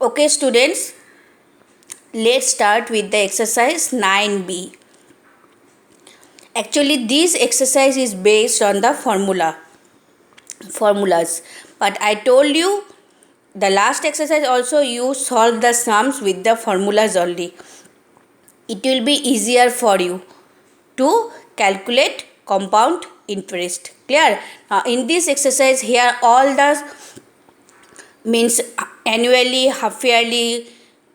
Okay, students, let's start with the exercise 9b. Actually, this exercise is based on the formulas. But I told you the last exercise also you solve the sums with the formulas only. It will be easier for you to calculate compound interest. Clear? Now, in this exercise here all the means annually, half yearly,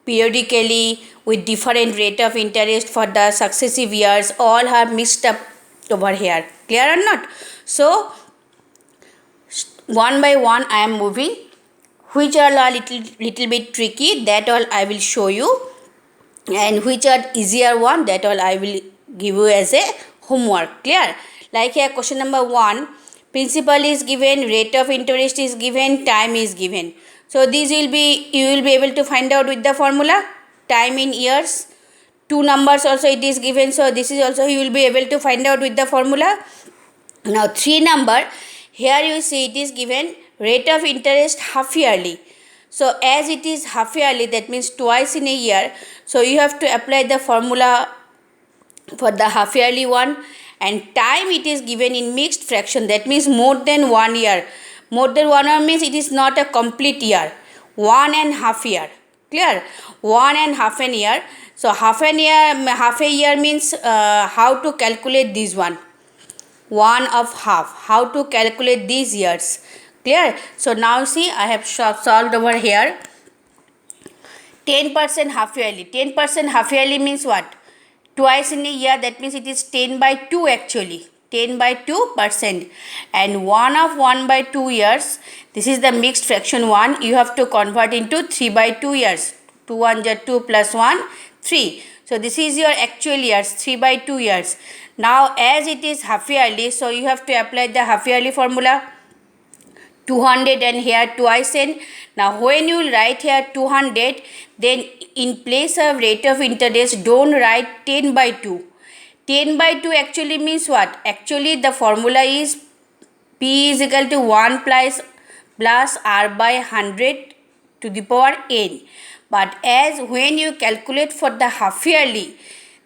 periodically with different rate of interest for the successive years all are mixed up over here. Clear or not? So one by one I am moving, which are a little bit tricky, that all I will show you, and which are easier one, that all I will give you as a homework. Clear? Like here question number 1, principal is given, rate of interest is given, time is given. So these will be, you will be able to find out with the formula. Time in years, two numbers also it is given, so this is also you will be able to find out with the formula. Now 3 number, here you see it is given rate of interest half yearly. So as it is half yearly, that means twice in a year, so you have to apply the formula for the half yearly one. And time it is given in mixed fraction, that means more than 1 year. More than 1 year means it is not a complete year, 1.5 year. Clear? 1.5 year. So half a year means how to calculate this one, 1 of half, how to calculate these years. Clear? So now see I have solved over here. 10% half yearly. 10% half yearly means what? Twice in a year, that means it is 10 by 2 actually. 10 by 2%. And 1 of 1 by 2 years, this is the mixed fraction 1, you have to convert into 3 by 2 years. 2 1 is 2 plus 1, 3. So this is your actual years, 3 by 2 years. Now as it is half yearly, so you have to apply the half yearly formula. 200 and here twice n. Now when you will write here 200, then in place of rate of interest don't write 10 by 2. 10 by 2 actually means what? Actually the formula is P is equal to 1 plus R by 100 to the power n. But as when you calculate for the half yearly,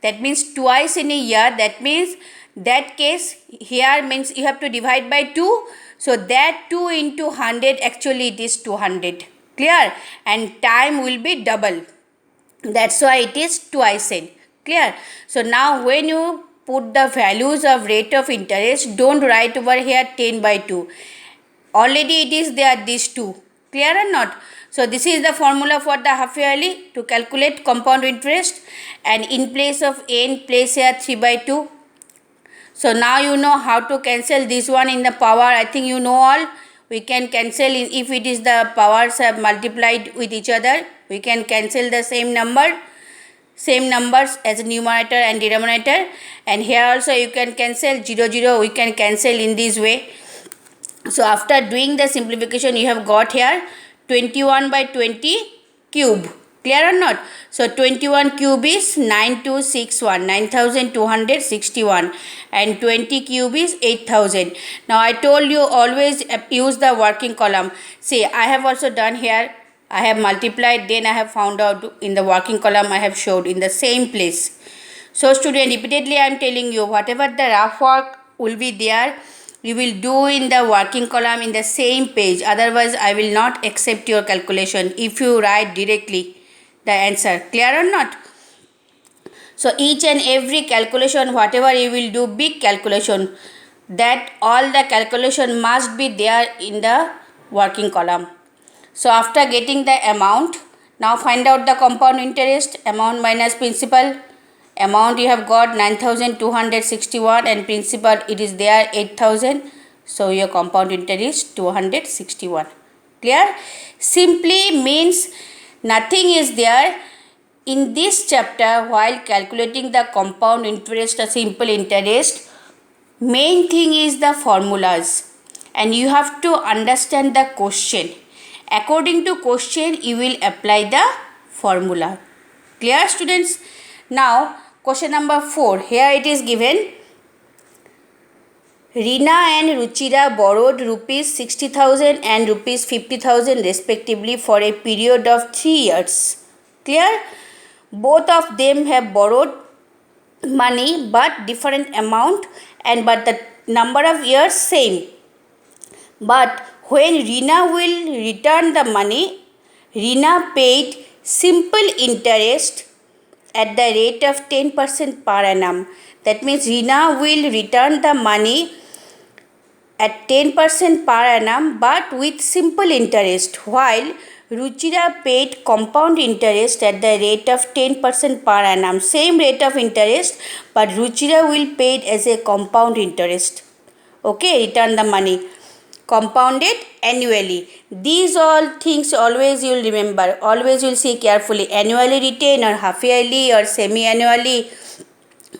that means twice in a year, that means that case here means you have to divide by 2. So that 2 into 100 actually it is 200. Clear? And time will be double. That's why it is twice n. Clear? So now when you put the values of rate of interest, don't write over here 10 by 2. Already it is there, these two. Clear or not? So this is the formula for the half yearly to calculate compound interest, and in place of n place here 3 by 2. So now you know how to cancel this one in the power. I think you know all. We can cancel if it is the powers have multiplied with each other. We can cancel the same numbers as numerator and denominator. And here also you can cancel 0 0. We can cancel in this way. So after doing the simplification, you have got here 21 by 20 cube. Clear or not? So 21 cube is 9261, and 20 cube is 8000. Now I told you always use the working column. See, I have also done here. I have multiplied, then I have found out in the working column I have showed in the same place. So student, repeatedly I am telling you, whatever the rough work will be there, you will do in the working column in the same page. Otherwise I will not accept your calculation if you write directly the answer. Clear or not? So each and every calculation, whatever you will do, big calculation, that all the calculation must be there in the working column. So after getting the amount, now find out the compound interest. Amount minus principal. Amount you have got 9261, and principal it is there 8000. So your compound interest is 261. Clear? Simply means nothing is there in this chapter while calculating the compound interest or simple interest. Main thing is the formulas, and you have to understand the question. According to question you will apply the formula. Clear students? Now question number 4, here it is given Reena and Ruchira borrowed rupees 60,000 and rupees 50,000 respectively for a period of 3 years. Clear? Both of them have borrowed money but different amount, and but the number of years same. But when Reena will return the money, Reena paid simple interest at the rate of 10% per annum. That means Reena will return the money at 10% per annum but with simple interest, while Ruchira paid compound interest at the rate of 10% per annum. Same rate of interest, but Ruchira will paid as a compound interest. Okay, return the money. Compounded annually. These all things always you will remember. Always you will see carefully. Annually retain or half yearly or semi-annually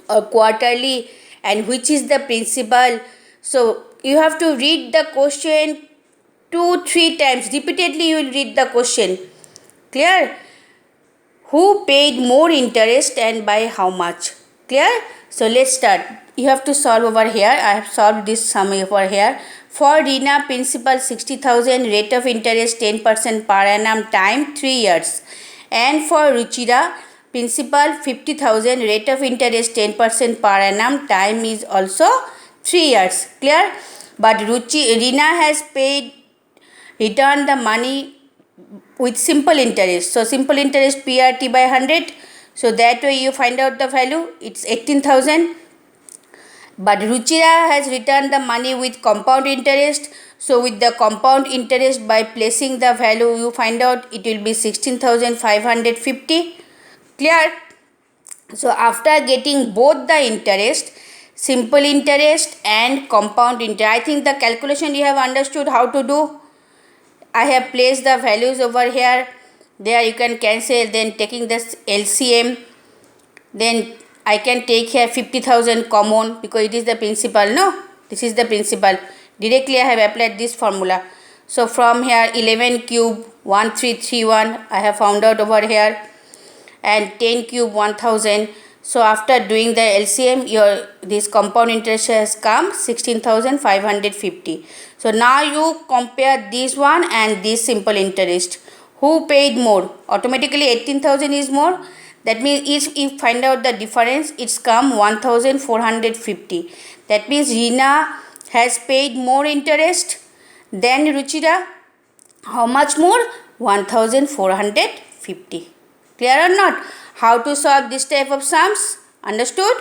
or quarterly, and which is the principal. So you have to read the question 2-3 times. Repeatedly you will read the question. Clear? Who paid more interest and by how much? Clear? So let's start. You have to solve over here. I have solved this sum over here. For Reena, principal 60,000, rate of interest 10% per annum, time 3 years. And for Ruchira, principal 50,000, rate of interest 10% per annum, time is also 3 years. Clear? But Reena has paid, returned the money with simple interest. So simple interest PRT by 100. So that way you find out the value. It's 18,000. But Ruchira has returned the money with compound interest. So with the compound interest, by placing the value, you find out it will be 16,550. Clear? So after getting both the interest, simple interest and compound interest, I think the calculation you have understood how to do. I have placed the values over here. There you can cancel, then taking this LCM, then I can take here 50,000 common because it is the principal. No, this is the principal. Directly I have applied this formula. So from here 11 cube 1331 I have found out over here, and 10 cube 1000. So after doing the LCM, your this compound interest has come 16,550. So now you compare this one and this simple interest. Who paid more? Automatically 18,000 is more. That means if you find out the difference, it's come 1,450. That means Reena has paid more interest than Ruchira. How much more? 1,450. Clear or not? How to solve this type of sums? Understood?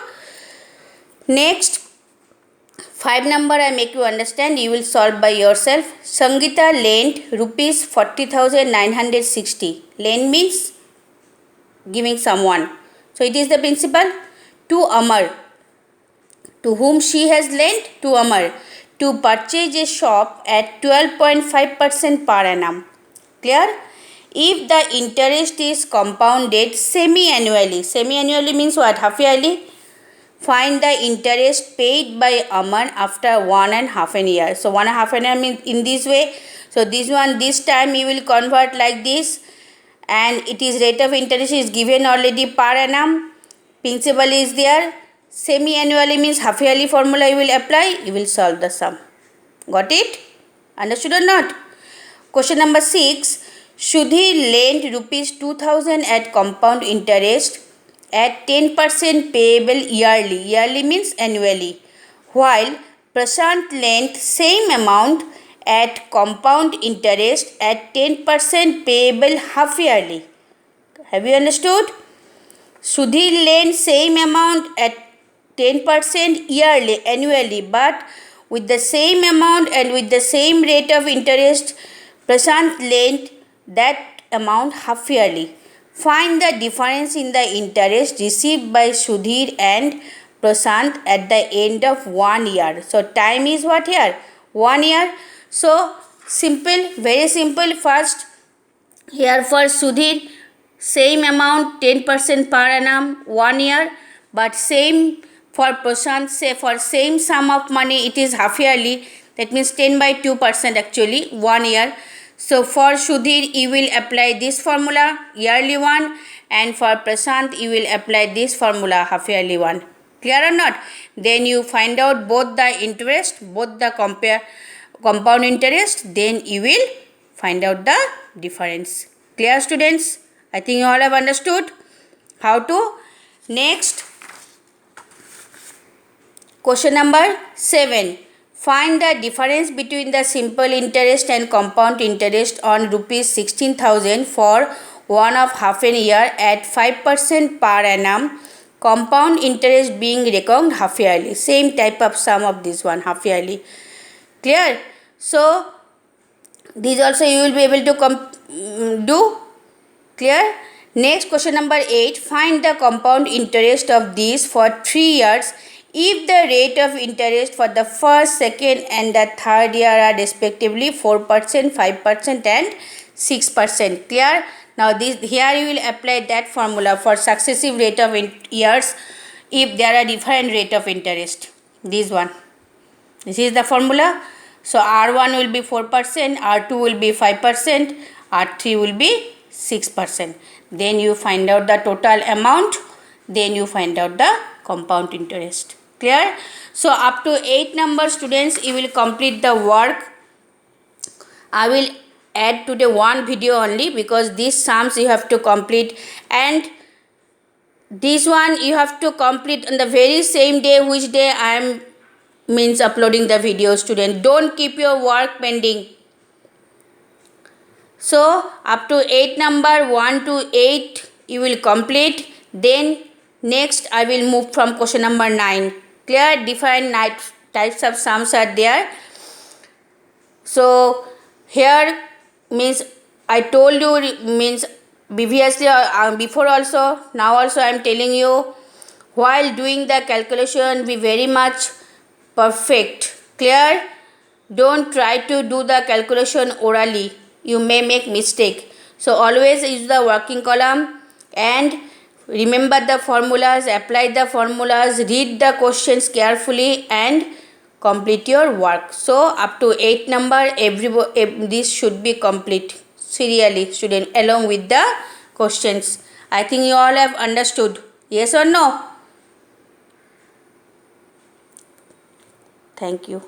Next, 5 number I make you understand. You will solve by yourself. Sangeeta lent rupees 40,960. Lend means giving someone. So it is the principal to Amar. To whom she has lent? To Amar. To purchase a shop at 12.5% per annum. Clear? If the interest is compounded semi-annually. Semi-annually means what? Half yearly. Find the interest paid by Aman after 1.5 year. So 1.5 year means in this way. So this one, this time you will convert like this, and it is rate of interest is given already per annum. Principal is there. Semi-annually means half yearly formula you will apply. You will solve the sum. Got it? Understood or not? Question number 6. Sudhir lent rupees 2,000 at compound interest at 10% payable yearly. Yearly means annually. While Prashant lent same amount at compound interest at 10% payable half yearly. Have you understood? Sudhir lent same amount at 10% yearly, annually, but with the same amount and with the same rate of interest, Prashant lent that amount half yearly. Find the difference in the interest received by Sudhir and Prashant at the end of 1 year. So time is what here? 1 year. So simple, very simple. First, here for Sudhir, same amount 10% per annum 1 year, but same for Prashant, say for same sum of money it is half yearly. That means 10/2% actually 1 year. So for Sudhir you will apply this formula yearly one, and for Prashant you will apply this formula half yearly one. Clear or not? Then you find out both the interest, both the compound interest, then you will find out the difference. Clear, students? I think you all have understood how to. Next, question number 7. Find the difference between the simple interest and compound interest on rupees 16,000 for one of half an year at 5% per annum. Compound interest being reckoned half yearly. Same type of sum of this one, half yearly. Clear? So, these also you will be able to do. Clear? Next, question number 8. Find the compound interest of these for 3 years if the rate of interest for the first, second and the third year are respectively 4%, 5% and 6%. Clear? Now here you will apply that formula for successive rate of years if there are different rate of interest. This is the formula. So R1 will be 4%, R2 will be 5%, R3 will be 6%. Then you find out the total amount, then you find out the compound interest. Clear? So up to 8 number students you will complete the work. I will add today one video only because these sums you have to complete, and this one you have to complete on the very same day which day I am uploading the video, student. Don't keep your work pending. So up to 8 number 1 to 8 you will complete. Then next I will move from question number 9. Clear? Different types of sums are there. So here I told you previously before also, now also I am telling you, while doing the calculation be very much perfect. Clear? Don't try to do the calculation orally, you may make mistake. So always use the working column and remember the formulas, apply the formulas, read the questions carefully and complete your work. So up to 8 number this should be complete serially, student, along with the questions. I think you all have understood. Yes or no? Thank you.